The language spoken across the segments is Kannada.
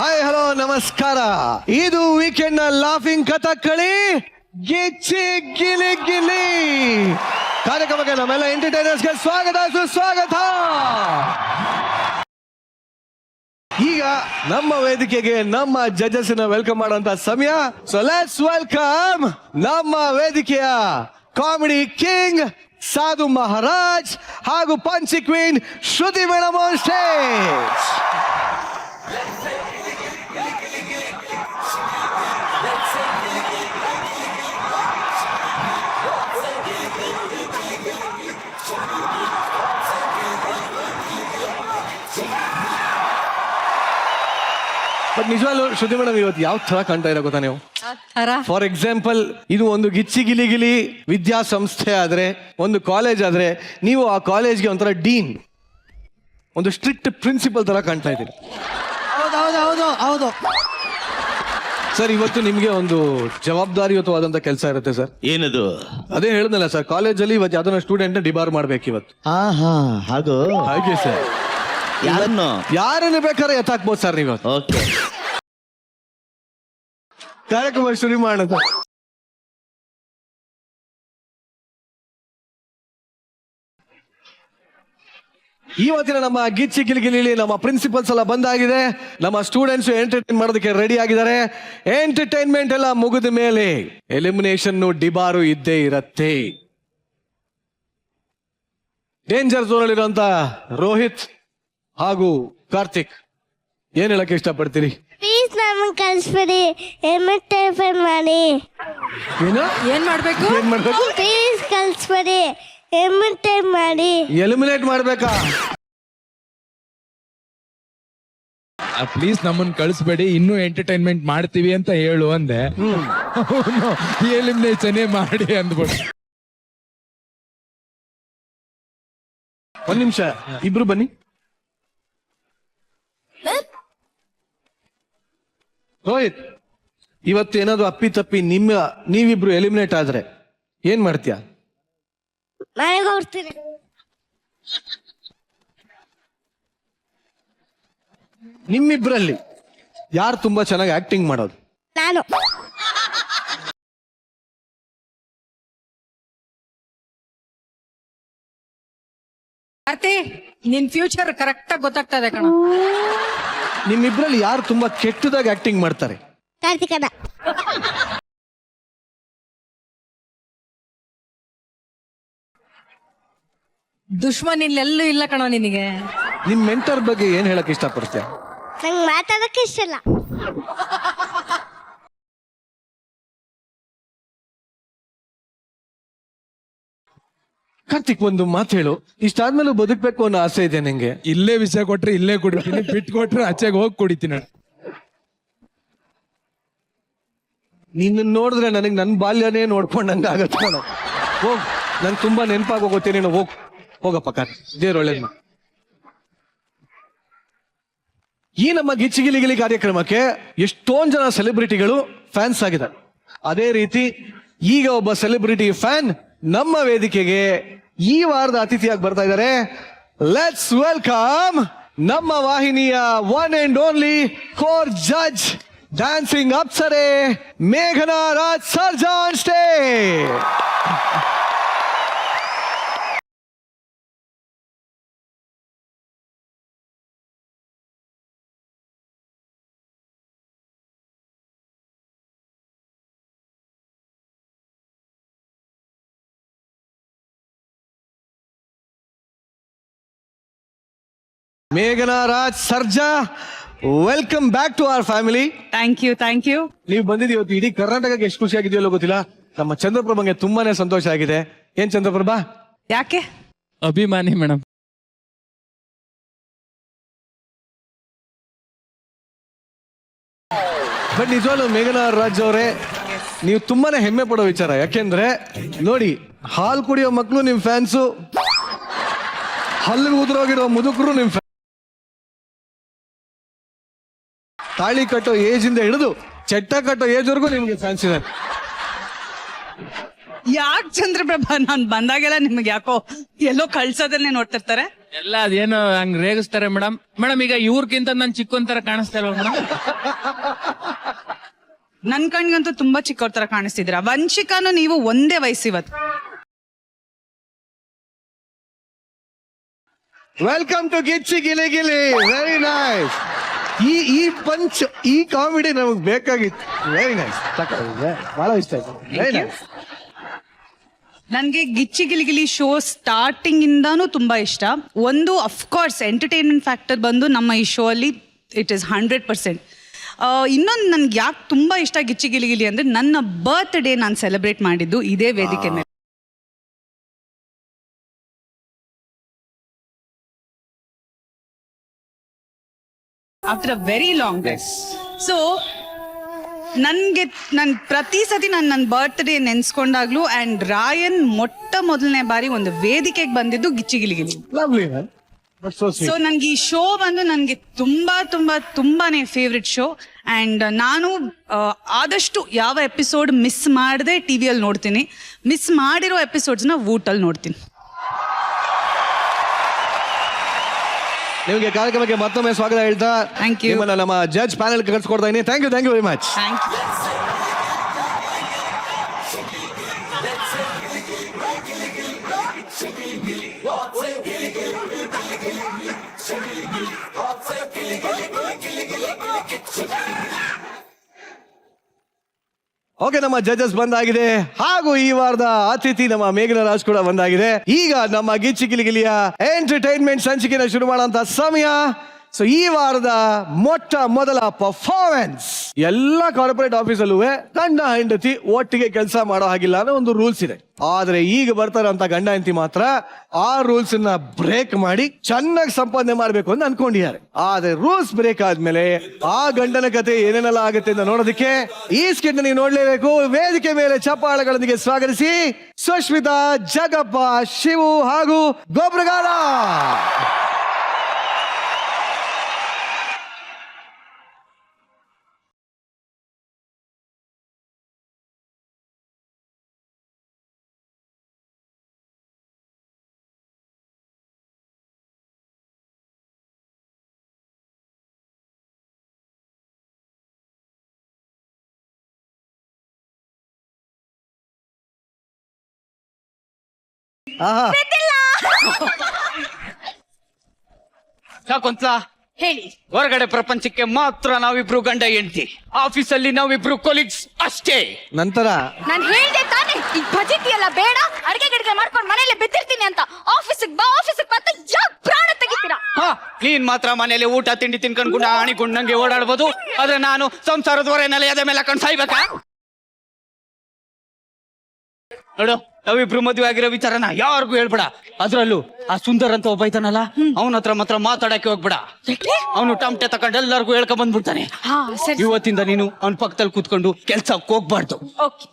ಹಾಯ್ ಹಲೋ ನಮಸ್ಕಾರ. ಇದು ವೀಕೆಂಡ್ ನ ಲಾಫಿಂಗ್ ಕಥಕ್ಕಳಿ ಗಿಚ್ಚಿ ಗಿಲಿ ಗಿಲಿ ಕಾರ್ಯಕ್ರಮಕ್ಕೆ ನಮ್ಮೆಲ್ಲ ಎಂಟರ್ಟೈನರ್ಸ್ಗೆ ಸ್ವಾಗತ ಸುಸ್ವಾಗತ. ಈಗ ನಮ್ಮ ವೇದಿಕೆಗೆ ನಮ್ಮ ಜಡ್ಜಸ್ ನ ವೆಲ್ಕಮ್ ಮಾಡುವಂತ ಸಮಯ. ಸೊ ಲೆಟ್ಸ್ ವೆಲ್ಕಮ್ ನಮ್ಮ ವೇದಿಕೆಯ ಕಾಮಿಡಿ ಕಿಂಗ್ ಸಾಧು ಮಹಾರಾಜ್ ಹಾಗೂ ಪಂಚಿ queen Shruti madam on stage. But ನಿಜವಾಗ್ಲೂ ಶ್ರುತಿ ಮೇಡಮ್ ಇವತ್ತು ಯಾವ ತರ ಕಾಣ್ತಾ ಇರೋ ಗೊತ್ತಾ ನೀವು? ಫಾರ್ ಎಕ್ಸಾಂಪಲ್, ಇದು ಒಂದು ಗಿಚ್ಚಿ ಗಿಲಿ ಗಿಲಿ ವಿದ್ಯಾಸಂಸ್ಥೆ ಆದ್ರೆ, ಒಂದು ಕಾಲೇಜ್ ಆದ್ರೆ, ನೀವು ಆ ಕಾಲೇಜ್ಗೆ ಒಂಥರ ಡೀನ್, ಒಂದು ಸ್ಟ್ರಿಕ್ಟ್ ಪ್ರಿನ್ಸಿಪಲ್ ತರ ಕಾಣ್ತಾ ಇದ್ದೀರಿ. ಹೌದು ಸರ್, ಇವತ್ತು ನಿಮ್ಗೆ ಒಂದು ಜವಾಬ್ದಾರಿಯುತವಾದಂತ ಕೆಲಸ ಇರುತ್ತೆ ಸರ್. ಏನದು? ಅದೇ ಹೇಳಿದ್ನಲ್ಲ ಸರ್, ಕಾಲೇಜಲ್ಲಿ ಇವತ್ತು ಯಾವ್ದನ್ನ ಸ್ಟೂಡೆಂಟ್ ಡಿಬಾರ್ ಮಾಡ್ಬೇಕು ಇವತ್ತು. ಹಾಗೆ ಸರ್, ಯಾರನ್ನು ಬೇಕಾದ್ರೆ ಎತ್ತಾಕ್ಬೋದು ಸರ್ ನೀವು. ಓಕೆ, ಕಾರ್ಯಕ್ರಮ ಶುರು ಮಾಡೋದು. ಇವತ್ತಿನ ನಮ್ಮ ಗಿಚ್ಚಿ ಗಿಲಿಗಿಲಿ ನಮ್ಮ ಪ್ರಿನ್ಸಿಪಲ್ಸ್ ಎಲ್ಲ ಬಂದಾಗಿದೆ. ನಮ್ಮ ಸ್ಟೂಡೆಂಟ್ಸ್ ಎಂಟರ್ಟೈನ್ ಮಾಡೋದಕ್ಕೆ ರೆಡಿ ಆಗಿದ್ದಾರೆ. ಎಂಟರ್ಟೈನ್ಮೆಂಟ್ ಎಲ್ಲ ಮುಗಿದ ಮೇಲೆ ಎಲಿಮಿನೇಷನ್ ಡಿಬಾರು ಇದ್ದೇ ಇರತ್ತೆ. ಡೇಂಜರ್ ಝೋನ್ ಅಲ್ಲಿರುವಂತ ರೋಹಿತ್ ಹಾಗೂ ಕಾರ್ತಿಕ್ ಏನ್ ಹೇಳಕ್ಕೆ ಇಷ್ಟಪಡ್ತೀರಿ? ಪ್ಲೀಸ್ ನಮಗೆ ಕಳಿಸ್ಬಿಡಿ, ಎಂಟರ್ಟೈನ್ ಮಾಡಿ. ಏನ್ ಮಾಡ್ಬೇಕು? ಪ್ಲೀಸ್ ಕಳಿಸ್ಬಿಡಿ, ಎಂಟರ್ಟೈನ್ ಮಾಡಿ. ಎಲಿಮಿನೇಟ್ ಮಾಡ್ಬೇಕಾ? ಪ್ಲೀಸ್ ನಮ್ಮನ್ನ ಕಳಿಸ್ಬೇಡಿ, ಇನ್ನೂ ಎಂಟರ್ಟೈನ್ಮೆಂಟ್ ಮಾಡ್ತೀವಿ ಅಂತ ಹೇಳು ಅಂದೆ. ಎಲಿಮಿನೇಷನ್ ಮಾಡಿ ಅಂದ್ಬಿಟ್ಟು. ಒಂದ್ ನಿಮಿಷ, ಇಬ್ರು ಬನ್ನಿ. ರೋಹಿತ್, ಇವತ್ತು ಏನಾದ್ರು ಅಪ್ಪಿ ತಪ್ಪಿ ನೀವಿಬ್ರು ಎಲಿಮಿನೇಟ್ ಆದ್ರೆ ಏನ್ ಮಾಡ್ತೀಯ? ಮನೆಗೆ ಹೋಗ್ತೀನಿ. ನಿಮ್ಮಿಬ್ರಲ್ಲಿ ಯಾರು ತುಂಬಾ ಚೆನ್ನಾಗಿ ಆಕ್ಟಿಂಗ್ ಮಾಡೋದು? ನಾನು. ಕಾರ್ತಿ, ನಿನ್ ಫ್ಯೂಚರ್ ಕರೆಕ್ಟ್ ಆಗಿ ಗೊತ್ತಾಗ್ತದೆ ಕಣ. ನಿಮ್ಮಿಬ್ರಲ್ಲಿ ಯಾರು ತುಂಬಾ ಕೆಟ್ಟದಾಗಿ ಆಕ್ಟಿಂಗ್ ಮಾಡ್ತಾರೆ? ಕಾರ್ತಿಕನ. ದುಶ್ಮನ್ ಇಲ್ಲೆಲ್ಲೂ ಇಲ್ಲ ಕಣ ನಿನಗೆ. ನಿಮ್ ಮೆಂಟರ್ ಬಗ್ಗೆ ಏನ್ ಹೇಳಕ್ ಇಷ್ಟಪಡ್ತೀಯ? ನಂಗೆ ಮಾತಾಡಕ್ಕೆ ಇಷ್ಟ ಇಲ್ಲ. ಕಾರ್ತಿಕ್, ಒಂದು ಮಾತು ಹೇಳು. ಇಷ್ಟಾದ್ಮೇಲೂ ಬದುಕ್ಬೇಕು ಅನ್ನೋ ಆಸೆ ಇದೆ ನಿಂಗೆ? ಇಲ್ಲೇ ವಿಷಯ ಕೊಟ್ರೆ ಇಲ್ಲೇ ಕುಡಿತೀನಿ, ಬಿಟ್ಟು ಕೊಟ್ರೆ ಆಚೆಗೆ ಹೋಗಿ ಕುಡಿತೀನಿ. ನಿನ್ನ ನೋಡಿದ್ರೆ ನನಗೆ ನನ್ನ ಬಾಲ್ಯನೇ ನೋಡ್ಕೊಂಡಂಗ ಆಗತ್ತೆ. ಹೋಗ್, ನಂಗೆ ತುಂಬಾ ನೆನಪಾಗಿ ಹೋಗುತ್ತೆ. ನೀನು ಹೋಗಪ್ಪ ಕಾರ್ತಿಕ್, ದೇವ್ರ ಒಳ್ಳೇದ್. ಈ ನಮ್ಮ ಗಿಚ್ಚಿ ಗಿಲಿ ಗಿಲಿ ಕಾರ್ಯಕ್ರಮಕ್ಕೆ ಎಷ್ಟೊಂದ್ ಜನ ಸೆಲೆಬ್ರಿಟಿಗಳು ಫ್ಯಾನ್ಸ್ ಆಗಿದ್ದಾರೆ. ಅದೇ ರೀತಿ ಈಗ ಒಬ್ಬ ಸೆಲೆಬ್ರಿಟಿ ಫ್ಯಾನ್ ನಮ್ಮ ವೇದಿಕೆಗೆ ಈ ವಾರದ ಅತಿಥಿಯಾಗಿ ಬರ್ತಾ ಇದ್ದಾರೆ. ಲೆಟ್ಸ್ ವೆಲ್ಕಮ್ ನಮ್ಮ ವಾಹಿನಿಯ one and only core judge, dancing ಅಪ್ಸರೆ ಮೇಘನಾ ರಾಜ್ ಸರ್ಜಾ ಆನ್ ಸ್ಟೇಜ್. ಮೇಘನಾ Raj Sarja, welcome back to our family. Thank you. ನೀವು ಬಂದಿದ್ದು ಇವತ್ತು ಇಡೀ ಕರ್ನಾಟಕಕ್ಕೆ ಎಷ್ಟು ಖುಷಿ ಆಗಿದೆಯಲ್ಲೋ ಗೊತ್ತಿಲ್ಲ. ನಮ್ಮ ಚಂದ್ರಪ್ರಭಂಗೆ ತುಂಬಾನೇ ಸಂತೋಷ ಆಗಿದೆ. ಏನ್ ಚಂದ್ರಪ್ರಭಾ? ಯಾಕೆ? ಅಭಿಮಾನಿ ಮೇಡಮ್. ಬಟ್ ನಿಜವಾಗ್ಲೂ ಮೇಘನಾ ರಾಜ್ ಅವರೇ, ನೀವು ತುಂಬಾನೇ ಹೆಮ್ಮೆ ಪಡೋ ವಿಚಾರ. ಯಾಕೆಂದ್ರೆ ನೋಡಿ, ಹಾಲು ಕುಡಿಯೋ ಮಕ್ಕಳು ನಿಮ್ ಫ್ಯಾನ್ಸು, ಹಲ್ಲು ಉದುರೋಗಿರೋ ಮುದುಕರು ನಿಮ್ ಫ್ಯಾನ್, ತಾಳಿ ಕಟ್ಟೋ ಏಜ್ ಇಂದ ಹಿಡಿದು ಚಟ್ಟ ಕಟ್ಟೋ ಏಜ್ ವರ್ಗೂ ನಿಮ್ಗೆ ಫ್ಯಾನ್ಸ್ ಇದೆ. ಯಾಕೆ ಚಂದ್ರಪ್ರಭಾ, ನಾನ್ ಬಂದಾಗೆಲ್ಲ ನಿಮ್ಗೆ ಯಾಕೋ ಎಲ್ಲೋ ಕಳ್ಸೋದನ್ನೇ ನೋಡ್ತಿರ್ತಾರೆ. ಎಲ್ಲ ಅದೇನೋ ಹಂಗ್ ರೇಗಿಸ್ತಾರೆ ಮೇಡಮ್. ಮೇಡಮ್ ಈಗ ಇವ್ರಕ್ಕಿಂತ ನನ್ ಚಿಕ್ಕೊಂತರ ಕಾಣಿಸ್ತಾ ಇಲ್ವಾ ಮೇಡಮ್? ನನ್ ಕಣ್ಗಂತೂ ತುಂಬಾ ಚಿಕ್ಕವ್ರ ತರ ಕಾಣಿಸ್ತಿದ್ರ. ವಂಶಿಕಾನು ನೀವು ಒಂದೇ ವಯಸ್ಸು ಇವತ್ತು. Welcome to Gichchi Gili Gili. Very nice. ಈ ಪಂಚ್, ಈ ಕಾಮಿಡಿ ನಮಗ್ ಬೇಕಾಗಿತ್ತು. Very nice. ಬಹಳ ಇಷ್ಟ ಆಯ್ತು. Very nice. ನನ್ಗೆ ಗಿಚ್ಚಿ ಗಿಲಿಗಿಲಿ ಶೋ ಸ್ಟಾರ್ಟಿಂಗ್ ಇಂದಾನು ತುಂಬಾ ಇಷ್ಟ. ಒಂದು ಅಫ್ಕೋರ್ಸ್ ಎಂಟರ್ಟೈನ್ಮೆಂಟ್ ಫ್ಯಾಕ್ಟರ್ ಬಂದು ನಮ್ಮ ಈ ಶೋ ಅಲ್ಲಿ ಇಟ್ ಇಸ್ 100%. ಇನ್ನೊಂದು ನನ್ಗೆ ಯಾಕೆ ತುಂಬಾ ಇಷ್ಟ ಗಿಚ್ಚಿ ಗಿಲಿಗಿಲಿ ಅಂದ್ರೆ ನನ್ನ ಬರ್ತ್ಡೇ ನಾನು ಸೆಲೆಬ್ರೇಟ್ ಮಾಡಿದ್ದು ಇದೇ ವೇದಿಕೆ ಮೇಲೆ. After a very long time. So ನನ್ ಪ್ರತಿ ಸತಿ ನನ್ನ ಬರ್ತ್ಡೇ ನೆನ್ಸ್ಕೊಂಡಾಗ್ಲೂ ಅಂಡ್ ರಾಯನ್ ಮೊಟ್ಟ ಮೊದಲನೇ ಬಾರಿ ಒಂದು ವೇದಿಕೆಗೆ ಬಂದಿದ್ದು Gichchi Giligili. Lovely man. So so ನನ್ಗೆ ಈ ಶೋ ಬಂದು ನನ್ಗೆ ತುಂಬಾನೇ ಫೇವ್ರೆಟ್ ಶೋ. ಅಂಡ್ ನಾನು ಆದಷ್ಟು ಯಾವ ಎಪಿಸೋಡ್ ಮಿಸ್ ಮಾಡದೆ ಟಿವಿಯಲ್ಲಿ ನೋಡ್ತೀನಿ. ಮಿಸ್ ಮಾಡಿರೋ ಎಪಿಸೋಡ್ಸ್ನ ವೂಟಲ್ಲಿ ನೋಡ್ತೀನಿ. ನಿಮಗೆ ಕಾರ್ಯಕ್ರಮಕ್ಕೆ ಮತ್ತೊಮ್ಮೆ ಸ್ವಾಗತ ಹೇಳ್ತಾ Thank you. ನಿಮ್ಮನ್ನ ನಮ್ಮ ಜಡ್ಜ್ ಪ್ಯಾನೆಲ್ ಕಳ್ಸಿಕೊಡ್ತಾ ಇದೀನಿ. Thank you very much. Thank you. Okay, ನಮ್ಮ ಜಡ್ಜಸ್ ಬಂದಾಗಿದೆ. ಹಾಗೂ ಈ ವಾರದ ಅತಿಥಿ ನಮ್ಮ ಮೇಘನ ರಾಜ್ ಕೂಡ ಬಂದಾಗಿದೆ. ಈಗ ನಮ್ಮ ಗಿಚ್ಚಿ ಗಿಲಿಗಿಲಿಯ ಎಂಟರ್ಟೈನ್ಮೆಂಟ್ ಸಂಚಿಕೆನ ಶುರು ಮಾಡುವಂತ ಸಮಯ. ಸೊ ಈ ವಾರದ ಮೊಟ್ಟ ಮೊದಲ ಪರ್ಫಾರ್ಮೆನ್ಸ್. ಎಲ್ಲ ಕಾರ್ಪೊರೇಟ್ ಆಫೀಸಲ್ಲೂ ಗಂಡ ಹೆಂಡತಿ ಒಟ್ಟಿಗೆ ಕೆಲಸ ಮಾಡೋ ಹಾಗಿಲ್ಲ ಅನ್ನೋ ಒಂದು ರೂಲ್ಸ್ ಇದೆ. ಆದ್ರೆ ಈಗ ಬರ್ತಾರಂತ ಗಂಡ ಹೆಂಡತಿ ಮಾತ್ರ ಆ ರೂಲ್ಸ್ ನ ಬ್ರೇಕ್ ಮಾಡಿ ಚೆನ್ನಾಗಿ ಸಂಪಾದನೆ ಮಾಡ್ಬೇಕು ಅಂತ ಅನ್ಕೊಂಡಿದ್ದಾರೆ. ಆದ್ರೆ ರೂಲ್ಸ್ ಬ್ರೇಕ್ ಆದ್ಮೇಲೆ ಆ ಗಂಡನ ಕತೆ ಏನೇನೆಲ್ಲ ಆಗುತ್ತೆ ಅಂತ ನೋಡೋದಕ್ಕೆ ಈ ಸ್ಕಿಟ್ ನೀವು ನೋಡ್ಲೇಬೇಕು. ವೇದಿಕೆ ಮೇಲೆ ಚಪ್ಪಾಳೆಗಳೊಂದಿಗೆ ಸ್ವಾಗತಿಸಿ ಸುಶ್ಮಿತಾ, ಜಗಪ್ಪ, ಶಿವು ಹಾಗೂ ಗೊಬ್ರಗಾಲ. ಆಹಾ, ಸಾಕೊಂತ ಹೇಳಿ. ಹೊರಗಡೆ ಪ್ರಪಂಚಕ್ಕೆ ಮಾತ್ರ ನಾವಿಬ್ರು ಗಂಡ ಹೆಂಡತಿ, ಆಫೀಸಲ್ಲಿ ನಾವಿಬ್ರು ಕೊಲೀಗ್ಸ್ ಅಷ್ಟೇ. ನಂತರ ನಾನ್ ಹೇಳ್ದೆ ತಾನೆ ಈ ಭಜಿತಿ ಎಲ್ಲ ಬೇಡ, ಅಡ್ಗೆ ಗಿಡ್ಗೆ ಮಾಡ್ಕೊಂಡು ಮನೇಲೆ ಬಿದ್ದಿರ್ತೀನಿ ಅಂತ. ಆಫೀಸಿಗೆ ಬಂತ ಯಾಕೆ ಪ್ರಾಣ ತೆಗಿತೀರಾ? ಹಾ, ನೀನ್ ಮಾತ್ರ ಮನೇಲಿ ಊಟ ತಿಂಡಿ ತಿನ್ಕೊಂಡ್ ಆಣಿಕೊಂಡಂಗೆ ಓಡಾಡ್ಬೋದು, ಆದ್ರೆ ನಾನು ಸಂಸಾರದ ಹೊರೆ ನೆಲೆಯದ ಮೇಲೆ ಹಾಕೊಂಡು ಸಾಯ್ಬೇಕಾ? ನೋಡು, ನಾವಿಬ್ರು ಮದುವೆ ಆಗಿರೋ ವಿಚಾರನ ಯಾರಿಗೂ ಹೇಳ್ಬೇಡ. ಅದ್ರಲ್ಲೂ ಆ ಸುಂದರ್ ಅಂತ ಒಬ್ಬ ಐತಾನಲ್ಲ, ಅವನ ಹತ್ರ ಮಾತ್ರ ಮಾತಾಡಕ್ಕೆ ಹೋಗ್ಬೇಡ. ಅವನು ಟಮಟೆ ತಕೊಂಡ್ ಎಲ್ಲರಿಗೂ ಹೇಳ್ಕೊಂಡ್ ಬಂದ್ಬಿಡ್ತಾನೆ. ಇವತ್ತಿಂದ ನೀನು ಅವನ ಪಕ್ಕದಲ್ಲಿ ಕೂತ್ಕೊಂಡು ಕೆಲ್ಸಕ್ಕೆ ಹೋಗ್ಬಾರ್ದು.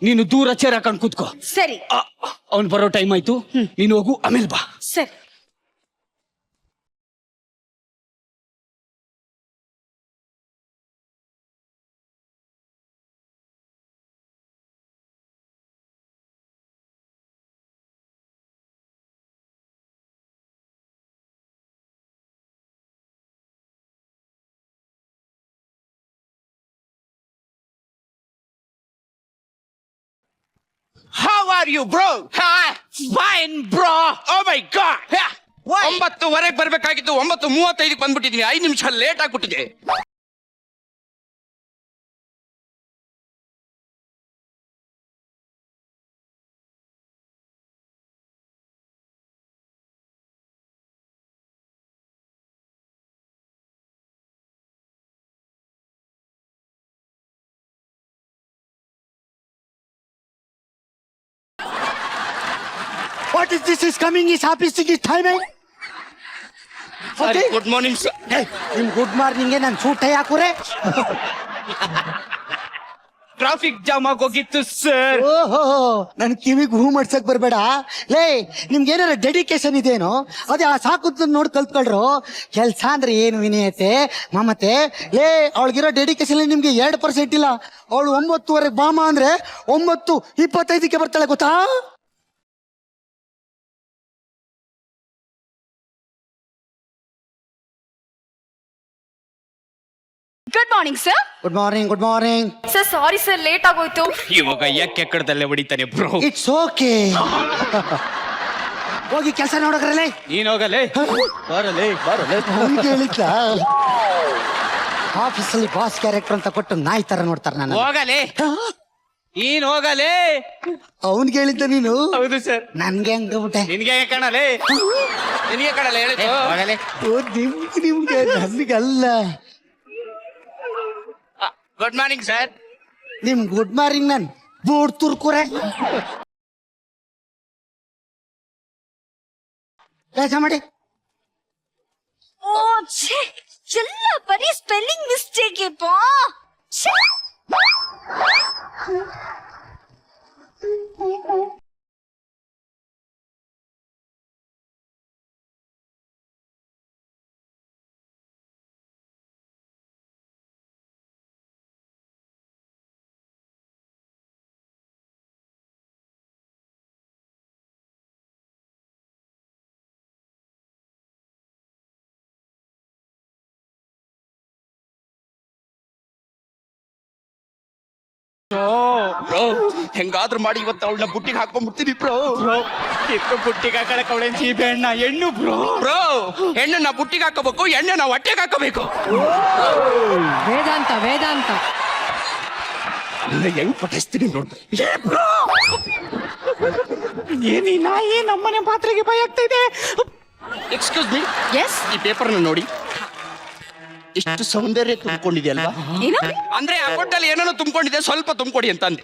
ನೀನು ದೂರ ಚೇರ್ ಹಾಕೊಂಡ್ ಕೂತ್ಕೋ. ಸರಿ ಅವ್ನ್ ಬರೋ ಟೈಮ್ ಆಯ್ತು, ನೀನು ಹೋಗು, ಆಮೇಲೆ ಬಾ. ಸರಿ. How are you, bro? Fine, bro. Oh my God. 9:00 ಬರ್ಬೇಕಾಗಿತ್ತು, 9:35 ಬಂದ್ಬಿಟ್ಟಿದೀನಿ. 5 ನಿಮಿಷ ಲೇಟ್ ಆಗ್ಬಿಟ್ಟಿದೆ. What is this is coming is office is timing. Sorry, good morning, sir. ನಿಮ್ ಗುಡ್ ಮಾರ್ನಿಂಗ್ ನಾನು ಸೂಟ್ ಹಾಕುರೆ. ಟ್ರಾಫಿಕ್ ಜಾಮ್ ಆಗೋಗಿತ್ತು ಸರ್. ಓಹೋ, ನನ್ ಕಿವಿಗೆ ಹೂ ಮಾಡ್ಸಕ್ ಬರ್ಬೇಡ. ಲೇ, ನಿಮ್ಗೆ ಏನಾರ ಡೆಡಿಕೇಶನ್ ಇದೇನೋ ಅದೇ ಆ ಸಾಕುದ್ ನೋಡ್ ಕಲ್ತ್ಕೊಳ್ರು. ಕೆಲ್ಸ ಅಂದ್ರೆ ಏನು ವಿನಯತೆ, ಮಮತೆ. ಲೇ, ಅವಳಿಗಿರೋ ಡೆಡಿಕೇಶನ್ ನಿಮ್ಗೆ 2% ಇಲ್ಲ. ಅವಳು 9:15 ಬಾಮ ಅಂದ್ರೆ 9:25 ಬರ್ತಾಳೆ ಗೊತ್ತಾ? Good morning sir. Good morning, good morning. Sir sorry sir, late ಆಗೋಯ್ತು. ಇವಾಗ ಯಾಕೆ ಕಡದಲ್ಲೇ ಹೊಡಿತಾನೆ ಬ್ರೋ. It's okay. ಹೋಗಿ ಕೆಲಸ ನೋಡಕ್ರಲ್ಲೇ. ನೀನ್ ಹೋಗಲೇ ಬರಲೇ ಅವ್ನಿಗೆ ಹೇಳಿದ್ದ ಆಫೀಸಲ್ಲಿ ಬಾಸ್ ಕ್ಯಾರೆಕ್ಟರ್ ಅಂತ ಕೊಟ್ಟು ನಾಯಿ ತರ ನೋಡ್ತಾರೆ ನಾನು. ಹೋಗಲೇ ನೀನ್ ಹೋಗಲೇ. ಅವ್ನಿಗೆ ಹೇಳಿದ್ದ ನೀನು. ಹೌದು ಸರ್. ನನ್ಗೆ ಹಂಗಬಿಟ್ಟೆ. ನಿನ್ಗೆ ಕಾಣಲೇ, ನಿನ್ಗೆ ಕಾಣಲ್ಲ ಹೇಳಿದ್ದು. ಹೋಗಲೇ. ಓ ನಿಮ್ಗೆ ನನ್ಗಲ್ಲ. Good morning sir. ನಿಮ್ ಗುಡ್ ಮಾರ್ನಿಂಗ್ ನನ್ ಬೂಡ್ ತುರ್ಕುರೆ. ಕೆಲಸ ಮಾಡಿ. ಓ ಛೇ, ಎಲ್ಲ ಬರೀ ಸ್ಪೆಲ್ಲಿಂಗ್ ಮಿಸ್ಟೇಕ್ ಪಾ. ಬ್ರೋ ಹೆಂಗಾದ್ರೂ ಮಾಡಿ ಇವತ್ತು ಅವಳನ್ನ ಬುಟ್ಟಿಗೆ ಹಾಕೊಂಡ್ಬಿಡ್ತೀನಿ ಬ್ರೋ. ಬುಟ್ಟಿಗೆ ಹಾಕಳಕ್ ಅವಳೆ ಸೀಬೆ ಹಣ್ಣ ಹೆಣ್ಣು ಬ್ರೋ. ಬ್ರೋ ಹೆಣ್ಣನ್ನ ಬುಟ್ಟಿಗೆ ಹಾಕೋಬೇಕು, ಎಣ್ಣೆನ ಹೊಟ್ಟೆಗೆ ಹಾಕೋಬೇಕು. ವೇದಾಂತ ವೇದಾಂತ. ಹೆಂಗ್ ಪಟಿಸ್ತೀನಿ ನೋಡ್ತಾ. ಏನಿ ನಾಯಿ ನಮ್ಮನೆ ಪಾತ್ರೆಗೆ ಭಯ ಆಗ್ತಾ ಇದೆ. Excuse me. ಎಸ್. ಈ ಪೇಪರ್ನ ನೋಡಿ, ಇಷ್ಟು ಸೌಂದರ್ಯ ತುಂಬಿಕೊಂಡಿದೆಯಲ್ವಾ? ಏನು? ಅಂದ್ರೆ ಆ ಕೊಟ್ಟಲ್ಲಿ ಏನೇನೋ ತುಂಬಿಕೊಂಡಿದೆ, ಸ್ವಲ್ಪ ತುಂಬಿಕೊಡಿ ಅಂತ ಅಂದೆ.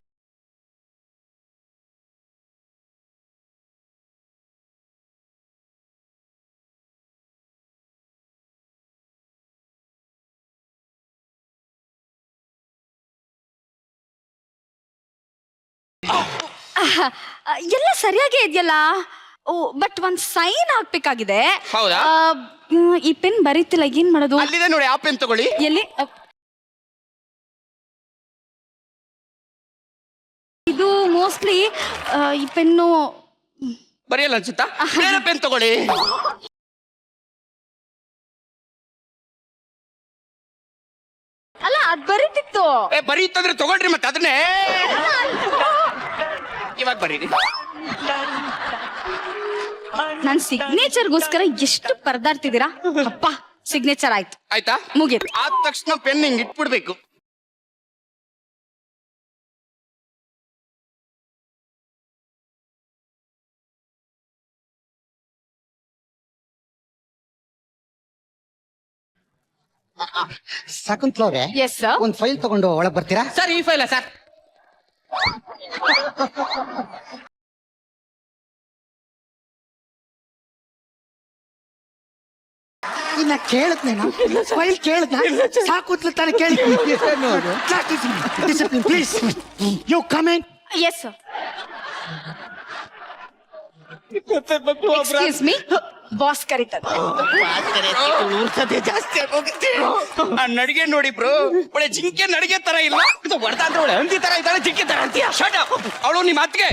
ಎಲ್ಲ ಸರಿಯಾಗೇ ಇದೆಯಲ್ಲ. ಓ ಬಟ್ ಒಂದ್ ಸೈನ್ ಹಾಕ್ಬೇಕಾಗಿದೆ. ಹೌದಾ? ಈ ಪೆನ್ ಬರೀತಿಲ್ಲ, ಏನ್ ಮಾಡೋದು? ಅಲ್ಲಿದೆ ನೋಡಿ, ಆ ಪೆನ್ ತಗೊಳ್ಳಿ. ಎಲ್ಲಿ? ಇದು ಮೋಸ್ಟ್ಲಿ ಈ ಪೆನ್ನು ಬರೆಯಲ್ಲ ಅನ್ಸುತ್ತಾ? ಬೇರೆ ಪೆನ್ ತಗೊಳ್ಳಿ. ಅಲ್ಲ ಅದ್ ಬರೀತಿತ್ತು. ಬರೀತಂದ್ರೆ ತಗೊಳ್ರಿ ಮತ್ತೆ ಅದನ್ನೇ. ಇವಾಗ ಬರೀರಿ. ನನ್ ಸಿಗ್ನೇಚರ್ಗೋಸ್ಕರ ಎಷ್ಟು ಪರದಾಡ್ತಿದ್ದೀರಾ. ಅಪ್ಪ ಸಿಗ್ನೇಚರ್ ಆಯ್ತು. ಆಯ್ತಾ? ಮುಗೀತು. ಆದ ತಕ್ಷಣ ಪೆನ್ ಹಿಂಗ್ ಇಟ್ಬಿಡ್ಬೇಕು. ಶಕುಂತಲವ್ರೆ, ಎಸ್ ಸರ್. ಒಂದ್ ಫೈಲ್ ತಗೊಂಡು ಒಳಗ್ ಬರ್ತೀರಾ? ಸರ್ ಈ ಫೈಲ ಸರ್. ಇನ್ನ ಕೇಳದ್ನೇನಾ? ಫೈಲ್ ಕೇಳದ್ನ? ಸಾಕುತ್ಲ ತಾನೆ ಕೇಳಿ. Discipline please. You come in. Yes sir. Excuse me, boss ಕರೀತಾರೆ. ಜಾಸ್ತಿ ಆಗೋಗುತ್ತೆ. ಆ ನಡಿಗೆ ನೋಡಿ ಬ್ರೋ, ಒಳ್ಳೆ ಜಿಂಕೆ ನಡಿಗೆ ತರ ಇಲ್ಲ. ಇದು ಹೊಡೆದ ಅಂದ್ರೆ ಒಳ್ಳೆ ಹಂದಿ ತರ ಇದ್ದಾಳೆ, ಜಿಂಕೆ ತರ ಅಂತೀಯ. Shut up. ಅವಳು ನಿಮ್ಮ ಅತ್ತಿಗೆ.